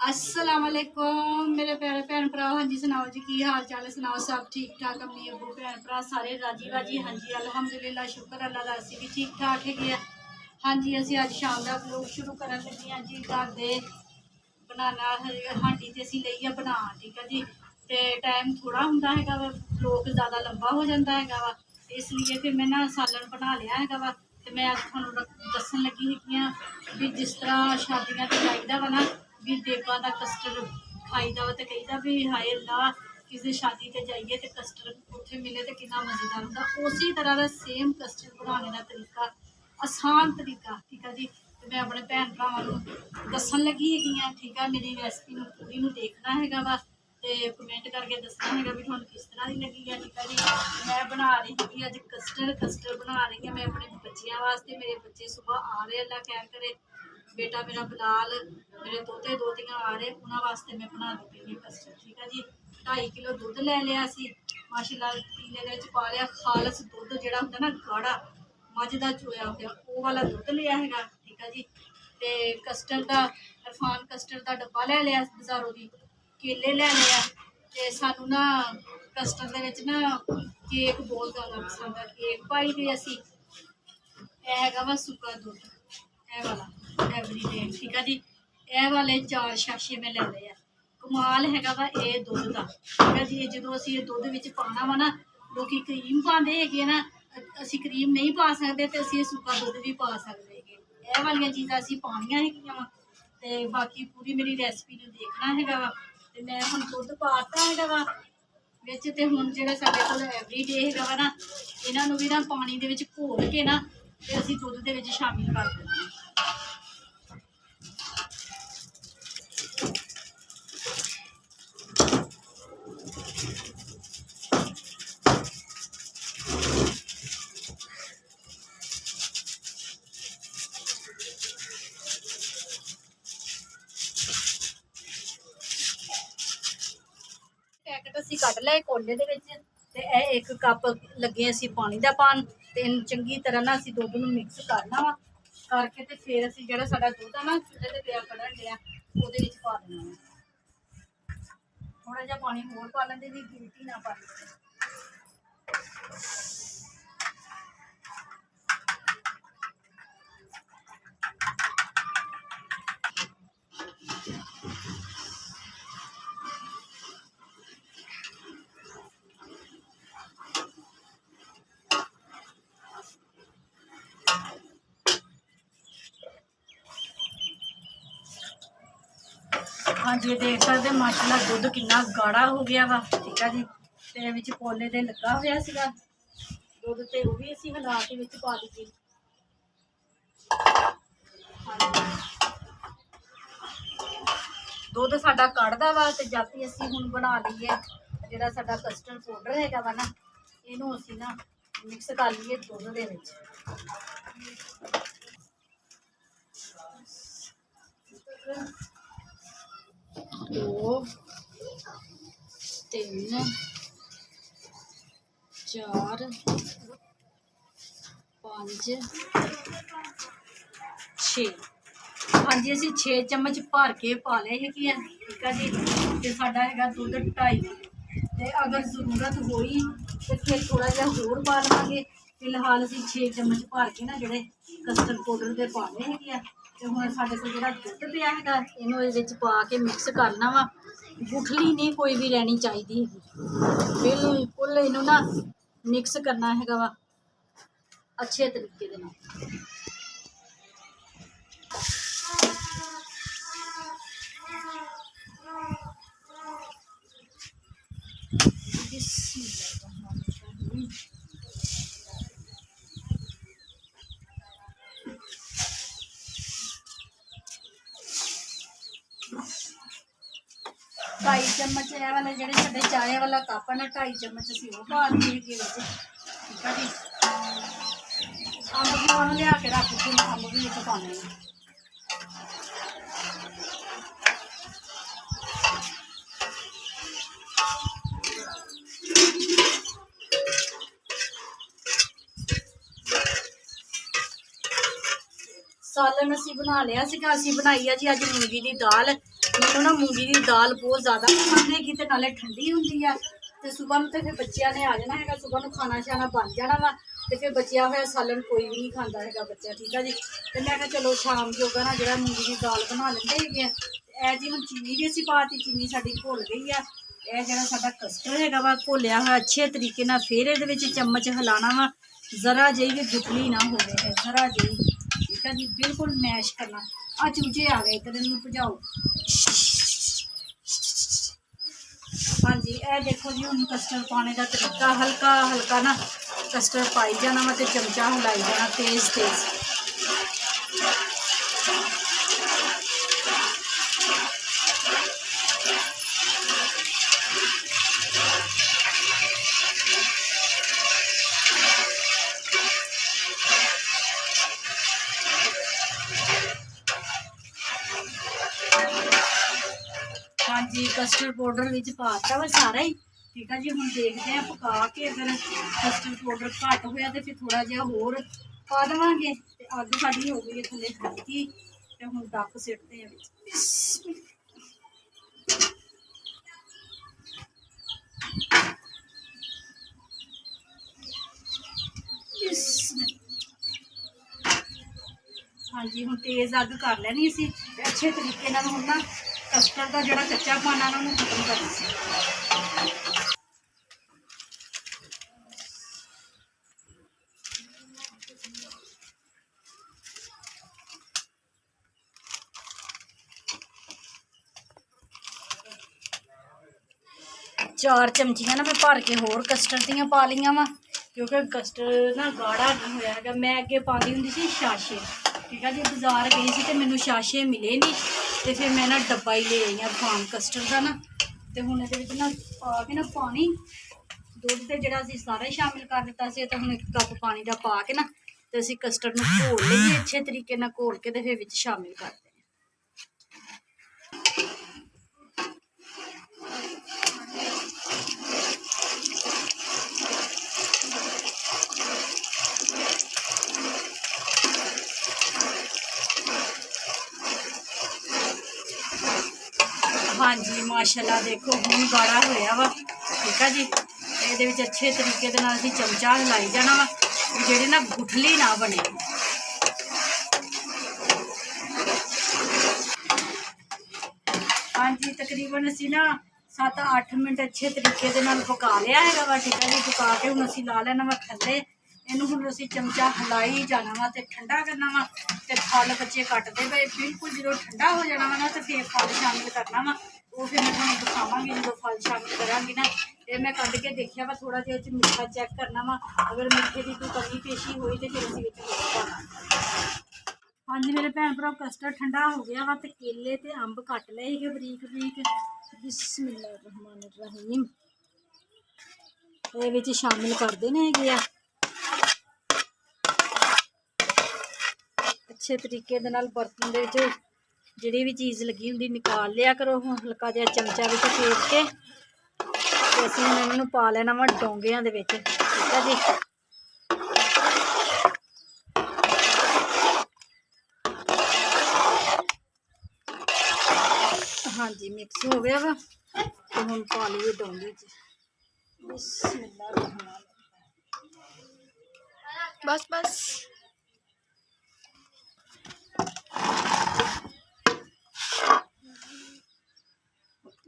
अस्सलाम वालेकुम मेरे प्यारे भैन भरा। हाँ जी सुनाओ जी की हाल चाल है, सुनाओ सब ठीक ठाक। अम्मी अबू भैन भरा सारे राजी बाजी। हाँ जी अलहमदुलिल्लाह शुक्र अल्लाह का असी भी ठीक ठाक है। हाँ जी असी अज शाम का ब्लॉग शुरू करन लगे हाँ जी। घर दे बनाना हांडी ते असी लईए बना, ठीक है जी। तो टाइम थोड़ा होंदा हैगा वा, ब्लॉग ज़्यादा लंबा हो जाता हैगा वा, इसलिए फिर मैं ना सालन बना लिया हैगा वा। तो मैं अज तुहानूं दस्सन लगी हैगी भी जिस तरह शादियां ते जाईदा वा ना भी देगा का कस्टर्ड खाईदा वा, तो कहीदा भी हाय अल्लाह किसी शादी ते जाइए तो कस्टर्ड उत्थे मिले तो कितना मज़ेदार होंदा। उसी तरह का सेम कस्टर्ड बनाने का तरीका, आसान तरीका, ठीक है जी। तो मैं अपने भैन भरावां दस्सन लगी है, ठीक है। मेरी रेसिपी पूरी देखना है वा, तो कमेंट करके दसना है भी तुहानूं किस तरह की लगी है, ठीक है जी। मैं बना रही थी अज कस्टर्ड बना रही हूँ मैं अपने बच्चों वास्ते। मेरे बच्चे सुबह आ रहे, अल्लाह खैर करे। बेटा मेरा बिलाल, मेरे दोते दोतियां आ रहे, उन्होंने वास्ते मैं बना दी कस्टर्ड, ठीक है जी। 2.5 किलो दुध लै लिया माशाल्लाह, पतीले दे पा लिया खालस दुध जिहड़ा हुंदा ना गाढ़ा मझ दा चोया होया वो वाला दुध लिया है, ठीक है जी। तो कस्टर्ड का अरफान कस्टर्ड का डब्बा लै लिया बाजारों की, केले लै लिया। तो सानू ना कस्टर्ड दे विच ना केक बहुत ज़्यादा पसंद है, केक पाई दी असी है वा सुक्का दुध ए वाला एवरीडे, ठीक है जी। ए वाले 4 शाशे मैं ले लिया। कमाल हैगा वा ये दुध का, ठीक है जी। जो असी दुध विच पाना वा ना, लोग क्रीम पाते है ना, असी क्रीम नहीं पा सकते तो असी सुक्का दुध भी पा सकते है। ए वाली चीज़ां असी पानियां हैगियां वा। ते बाकी पूरी मेरी रेसिपी नूं देखना हैगा वा। ते मैं हुण दुध पाता हैगा वा विच, ते हुण जिहड़ा साडे कोल एवरीडे हैगा वा ना, इन्हां नूं भी ना पानी दे विच घोल के ना ते असी दुध दे विच शामिल कर दिंदे हां। पैकेट असी कढ़ लिया कोले दे विच, ते ए 1 कप लगे असी पानी दा पान। ते इहनूं चंगी तरह ना असी दुध नूं मिक्स करना वा, करके ते फिर असी जिहड़ा साडा दुध आ ना चुल्हे ते पिया कढ़न डिया ओहदे विच पा देना वा। थोड़ा जिहा पानी होर पा लैंदे भी गिनती ना पाई। हाँ जी देख सकते माशाल्लाह दुध कितना गाढ़ा हो गया वा, ठीक है जी। ते विच कोले दे लगा होया सीगा दुध, ते वो भी असी हिला के विच पा दी। दुध साडा कढ़दा वा, ते जाती असी हुण बना लईए जिहड़ा साडा कस्टर्ड पाउडर हैगा वा ना, इहनूं असी ना मिक्स कर लईए दुध दे विच। 2 3 4 5 6, हाँ जी असी 6 चम्मच भर के पा ले है, ठीक है जी। तो साडा हैगा दुध 2.5 किलो। ते अगर जरूरत होई तो फिर थोड़ा जिहा होर पा लवांगे। फिलहाल असी 6 चम्मच भर के ना जिहड़े कस्टर्ड पाउडर दे पा ले है। तो हुण साडे कोल जिहड़ा दुध पिया हैगा इहनूं इहदे विच पा के मिक्स करना वा। गुठली नहीं कोई भी रहनी चाहिए, बिल्कुल इहनूं ना मिक्स करना हैगा वा अच्छे तरीके दे नाल। ढाई चम्मच ए वाले जेह्ड़े साडे चाय वाला कप है ना, 2.5 चम्मच असी वो पा दिए है, ठीक है जी। अंब भी उन्होंने लिया के रख के अंब भी एक पाने हैं। सालन असी बना लिया सीगा, असी बनाई है जी अज मूंगी दी दाल। ਮੈਨੂੰ ਨਾ ਮੂੰਗੀ ਦੀ ਦਾਲ ਬਹੁਤ ਜ਼ਿਆਦਾ ਪਸੰਦ ਹੈਗੀ ਤੇ ਨਾਲੇ ਠੰਡੀ ਹੁੰਦੀ ਆ ਤੇ ਸਵੇਰ ਨੂੰ ਤੇ ਫਿਰ ਬੱਚਿਆਂ ਨੇ ਆ ਜਾਣਾ ਹੈਗਾ, ਸਵੇਰ ਨੂੰ ਖਾਣਾ ਸ਼ਾਣਾ ਬਣ ਜਾਣਾ ਵਾ ਤੇ ਫਿਰ ਬਚਿਆ ਹੋਇਆ ਸਾਲਣ ਕੋਈ ਵੀ ਨਹੀਂ ਖਾਂਦਾ ਹੈਗਾ ਬੱਚਾ, ਠੀਕ ਆ ਜੀ। ਤੇ ਮੈਂ ਕਿਹਾ ਚਲੋ ਸ਼ਾਮ ਜੋਗਾ ਨਾ ਜਿਹੜਾ ਮੂੰਗੀ ਦੀ ਦਾਲ ਬਣਾ ਲੈਂਦੇ ਹੈਗੇ ਆ। ਇਹ ਜੀ ਹੁਣ ਚੀਨੀ ਵੀ ਅਸੀਂ ਪਾਤੀ, ਚੀਨੀ ਸਾਡੀ ਘੁਲ ਗਈ ਆ। ਇਹ ਜਿਹੜਾ ਸਾਡਾ ਕਸਟਰਡ ਹੈਗਾ ਵਾ ਘੋਲਿਆ ਹੋਇਆ ਅੱਛੇ ਤਰੀਕੇ ਨਾਲ, ਫਿਰ ਇਹਦੇ ਵਿੱਚ ਚਮਚ ਹਿਲਾਣਾ ਵਾ, ਜ਼ਰਾ ਜਿਹੀ ਵੀ ਗੁਠਲੀ ਨਾ ਹੋਵੇ, ਜ਼ਰਾ ਜਿਹੀ, ਠੀਕ ਆ ਜੀ। ਬਿਲਕੁਲ ਮੈਸ਼ ਕਰਨਾ। ਆ ਚੂਚੇ ਆ ਗਏ ਤੇ ਇਹਨੂੰ ਭਜਾਓ। ਹਾਂਜੀ ਇਹ ਦੇਖੋ ਜੀ ਹੁਣ ਕਸਟਰਡ ਪਾਉਣੇ ਦਾ ਤਰੀਕਾ, ਹਲਕਾ ਹਲਕਾ ਨਾ ਕਸਟਰਡ ਪਾਈ ਜਾਣਾ ਵਾ ਤੇ ਚਮਚਾ ਹਿਲਾਈ ਜਾਣਾ ਤੇਜ਼ ਤੇਜ਼। ਹਾਂਜੀ ਕਸਟਰਡ ਪਾਊਡਰ ਵਿੱਚ ਪਾਤਾ ਵਾ ਸਾਰਾ ਹੀ, ਠੀਕ ਆ ਜੀ। ਹੁਣ ਦੇਖਦੇ ਆ ਪਕਾ ਕੇ, ਅਗਰ ਕਸਟਰਡ ਪਾਊਡਰ ਘੱਟ ਹੋਇਆ ਤੇ ਫਿਰ ਥੋੜਾ ਜਿਹਾ ਹੋਰ ਪਾ ਦੇਵਾਂਗੇ। ਤੇ ਅੱਗ ਸਾਡੀ ਹੋ ਗਈ ਹੈ ਥੱਲੇ ਹਲਕੀ ਤੇ ਹੁਣ ਡੱਕ ਸਿੱਟਦੇ ਆ ਵਿੱਚ। ਹਾਂਜੀ ਹੁਣ ਤੇਜ਼ ਅੱਗ ਕਰ ਲੈਣੀ ਸੀ ਤੇ ਅੱਛੇ ਤਰੀਕੇ ਨਾਲ ਹੁਣ ਨਾ ਕਸਟਰਡ ਦਾ ਜਿਹੜਾ ਕੱਚਾ ਪਾਣਾ ਨਾ ਉਹਨੂੰ ਖਤਮ ਕਰਨਾ ਸੀ। 4 ਚਮਚੀਆਂ ਨਾ मैं भर के होर कस्टर्ड दियाँ पा लियां वा, क्योंकि कस्टर्ड ना गाढ़ा नहीं होया है। मैं अगे पाती हुंदी सी छाछे, ठीक है जी। बाजार गई सी ते मैनू छाछे मिले नहीं तो फिर मैं ना डब्बा ही ले आई हाँ फार्म कस्टर्ड का ना। तो हुण इहदे विच ना पा के ना पानी, दुध ते जिहड़ा असीं सारा ही शामिल कर दित्ता सी। तो हुण 1 कप पानी दा पा के ना ते असीं कस्टर्ड नूं घोल लईए अच्छे तरीके नाल, घोल के ते फिर विच शामिल कर दें। हाँ जी माशाल्लाह देखो हूँ गाढ़ा होया वा, ठीक है जी। ये अच्छे तरीके दे नाल असीं चमचा हिलाई जाना वा, जिहड़ी ना गुठली ना बने। हाँ जी तकरीबन असीं ना 7-8 मिनट अच्छे तरीके दे नाल पका लिया है वा, ठीक है जी। पका के हुण असीं ला लेना वा थल्ले। इनू हुण असीं चमचा हिलाई जाना वा ते ठंडा करना वा। ते फल बच्चे कटदे पे, बिल्कुल जो ठंडा हो जाना वा ना तो फिर फल शामिल करना वा। वो फिर मैं तुहानूं दिखावांगी जो फल शामिल करांगी ना। ये मैं कढ के देखिया वा, थोड़ा जिहा मिठा चैक करना वा, अगर मिठे की कोई कमी पेशी हुई तो फिर असीं विच होर पाना। हाँ जी मेरे भैन भरा कस्टर्ड ठंडा हो गया वा ते केले ते अंब कट लए ही बरीक बरीक। बिस्मिल्लाहिर्रहमानिर्रहीम ये विच शामिल कर देने हैगे आ। अच्छे तरीके दे नाल बर्तन दे विच जिहड़ी भी चीज़ लगी हुंदी निकाल लिया करो। हल्का जिहा चमचा विच फेर के ते असीं हुण इन्हां नूं पा लेना वा डोंगियां दे विच, ठीक है जी। हाँ जी मिक्स हो गया वा तो हुण पा लईए डोंगे च। बिस्मिल्लाह बस बस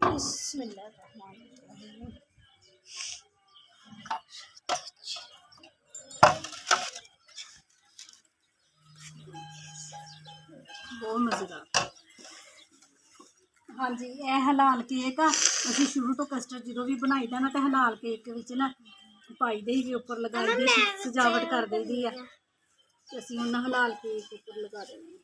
बिस्मिल्लाहिर्रहमानिर्रहीम। बहुत मज़ेदार। हाँ जी ये हलाल केक आ, असीं शुरू तो कस्टर्ड जो भी बनाई दा ना तो हलाल केक विच ना पाई दे ही उपर लगाई दी सजावट कर दी दी है। असीं हुण हलाल केक उपर लगा देने।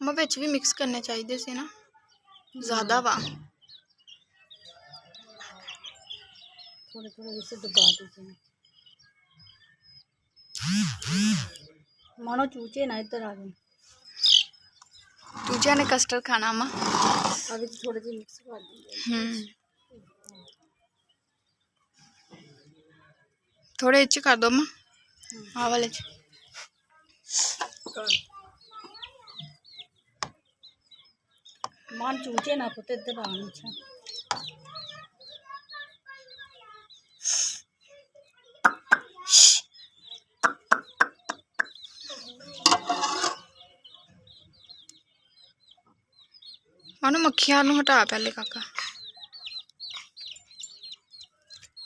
ਮੈਂ ਵਿੱਚ ਵੀ ਮਿਕਸ ਕਰਨੇ ਚਾਹੀਦੇ ਸੀ ਨਾ, ਜ਼ਿਆਦਾ ਵਾ। थोड़े थोड़े इसे दबा देते हैं। मानो चूचे ना इधर आ गए। ਦੂਜਿਆਂ ਨੇ ਕਸਟਰਡ ਖਾਣਾ ਵਾ। अभी थोड़े से मिक्स कर देंगे। ਥੋੜੇ ਇਹ 'ਚ ਕਰ ਦੋ ਮਾਂ, ਆਹ ਵਾਲੇ 'ਚ। मान चूचे ना पुते इधर आ नीचे। ਮਾਨੂੰ ਮੱਖੀਆਂ ਨੂੰ ਹਟਾ ਪਹਿਲੇ ਕਾਕਾ।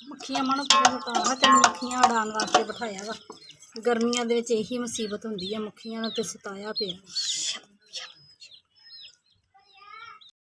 ਮੱਖੀਆਂ ਮਾनो ਪਹਿਲੇ ਹਟਾ, ਤੈਨੂੰ ਮੱਖੀਆਂ ਉਡਾਉਣ ਵਾਸਤੇ ਬਿਠਾਇਆ ਵਾ। ਗਰਮੀਆਂ ਦੇ ਵਿੱਚ ਇਹੀ ਮੁਸੀਬਤ ਹੁੰਦੀ ਹੈ, ਮੱਖੀਆਂ ਨੂੰ ਤੇ ਸਤਾਇਆ ਪਿਆ।